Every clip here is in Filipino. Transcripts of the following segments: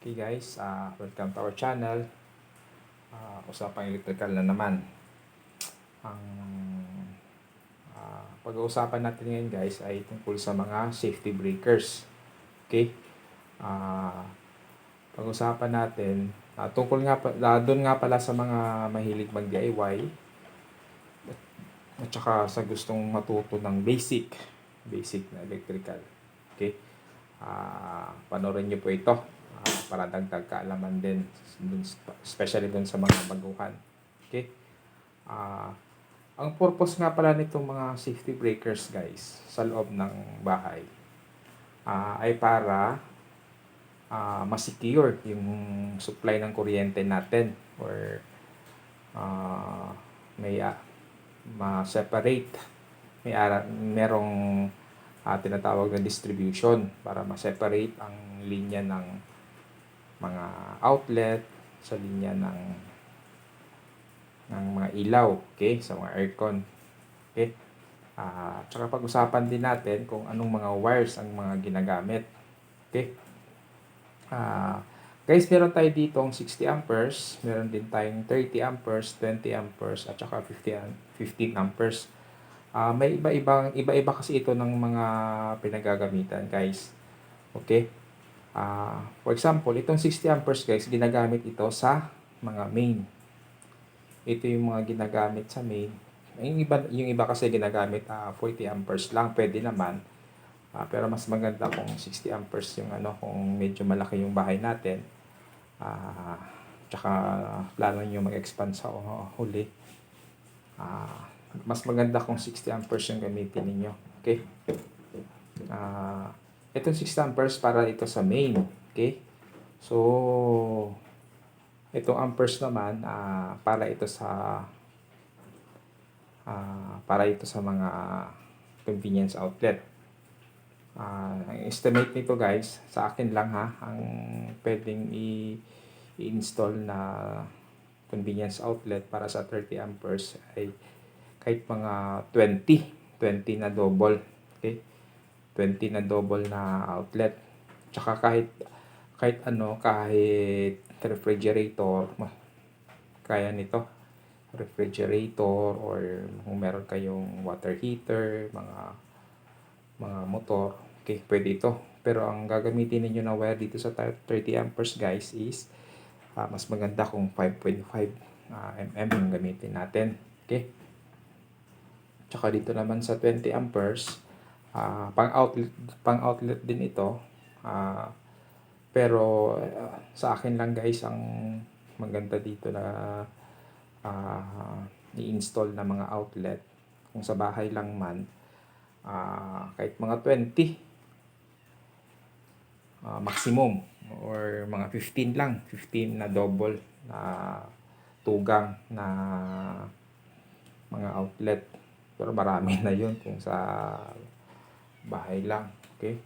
Okay guys, welcome to our channel. Usapang electrical na naman. Ang pag-uusapan natin ngayon guys ay tungkol sa mga safety breakers. Okay? Pag-usapan natin tungkol nga doon nga pala sa mga mahilig mag-DIY at saka sa gustong matuto ng basic na electrical. Okay? Panoorin niyo po ito para dagdag kaalaman din, especially dun sa mga baguhan. Okay? Ang purpose nga pala nitong mga safety breakers guys sa loob ng bahay ay para ma-secure yung supply ng kuryente natin, or may ma-separate, merong tinatawag na distribution para ma-separate ang linya ng mga outlet sa linya ng mga ilaw, okay, sa mga aircon. Okay? Tsaka pag-usapan din natin kung anong mga wires ang mga ginagamit. Okay? Guys, meron tayo dito ang 60 amperes, meron din tayong 30 amperes, 20 amperes, at saka 15 amperes. May iba-iba kasi ito ng mga pinagagamitan, guys. Okay? For example, itong 60 amperes, guys, ginagamit ito sa mga main. Ito yung mga ginagamit sa main. Yung iba kasi ginagamit 40 amperes lang, pwede naman. Pero mas maganda kung 60 amperes yung kung medyo malaki yung bahay natin. Tsaka plano nyo mag-expand sa huli. Mas maganda kung 60 amperes yung gamitin ninyo. Okay? Itong 60 amperes para ito sa main. Okay? So, itong amperes naman para ito sa mga convenience outlet. Ang estimate nito guys, sa akin lang ang pwedeng i-install na convenience outlet para sa 30 amperes ay kahit mga 20 na double. Okay? 20 na double na outlet. Tsaka kahit refrigerator, kaya nito. Refrigerator, or kung meron kayong water heater, mga motor, okay, pwede ito. Pero ang gagamitin niyo na wire dito sa 30 amperes guys is mas maganda kung 5.5 mm yung gamitin natin. Okay? Tsaka dito naman sa 20 amperes, pang outlet din ito. Pero sa akin lang guys, ang maganda dito na i-install na mga outlet, kung sa bahay lang man, kahit mga 20 maximum, or mga 15 lang, 15 na double na tugang na mga outlet. Pero marami na yun kung sa bahay lang. Okay?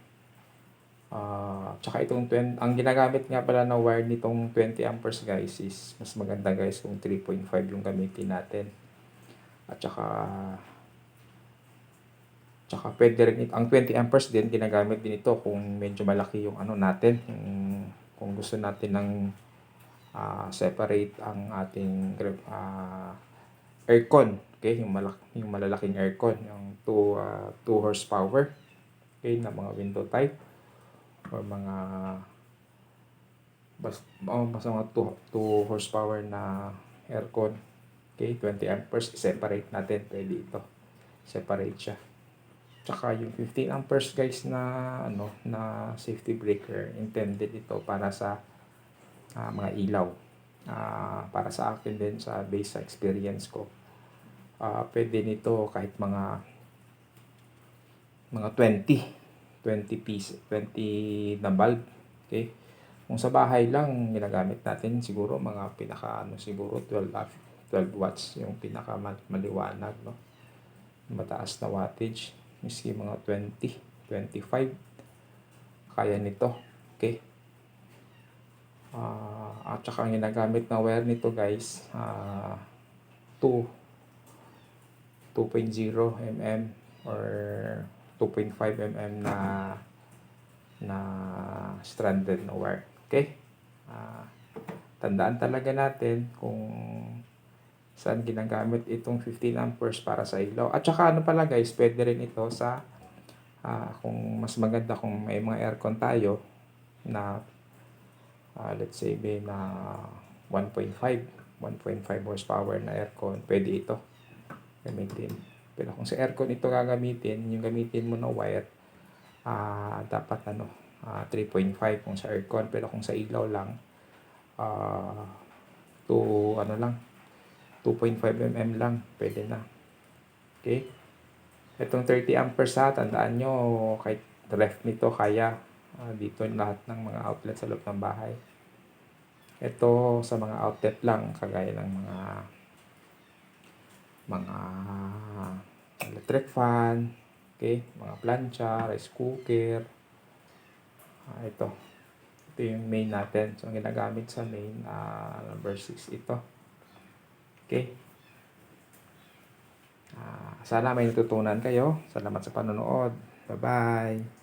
Tsaka itong ang ginagamit nga pala na wire nitong 20 amperes guys is mas maganda guys kung 3.5 yung gamitin natin. At tsaka pwede rin ang 20 amperes din, ginagamit din ito kung medyo malaki yung natin, kung gusto natin ng separate ang ating aircon. Okay, yung malalaking aircon, yung 2 horsepower, okay, na mga window type, or mga basta mga 2 horsepower na aircon. Okay, 20 amperes, separate natin, pwede ito. Separate siya. Tsaka yung 15 amperes guys na safety breaker, intended ito para sa mga ilaw. Para sa akin din, sa base sa experience ko, pwede nito kahit mga 20 piece, 20 na bulb. Okay? Kung sa bahay lang, ginagamit natin siguro mga siguro 12 watts yung pinaka maliwanag, no? Mataas na wattage, miski mga 25 kaya nito. Okay? At saka ang ginagamit na wire nito guys, 2.0 mm or 2.5 mm na stranded na wire. Okay? Ah, tandaan talaga natin kung saan ginagamit itong 15 amperes para sa ilaw. At saka ano pala guys, pwede rin ito sa kung mas maganda kung may mga aircon tayo na let's say may na 1.5 horsepower na aircon, pwede ito gamitin. Pero kung sa aircon ito gagamitin, yung gamitin mo na wire, dapat 3.5 kung sa aircon. Pero kung sa ilaw lang, ah, to ano lang, 2.5 mm lang, pwede na. Okay? Itong 30 amperes tandaan nyo, kahit ref nito kaya dito lahat ng mga outlet sa loob ng bahay. Ito sa mga outlet lang, kagaya ng mga electric fan, okay, mga plancha, rice cooker. Ito yung main natin. So, ang ginagamit sa main, number 6 ito. Okay. Sana may natutunan kayo. Salamat sa panonood. Bye-bye.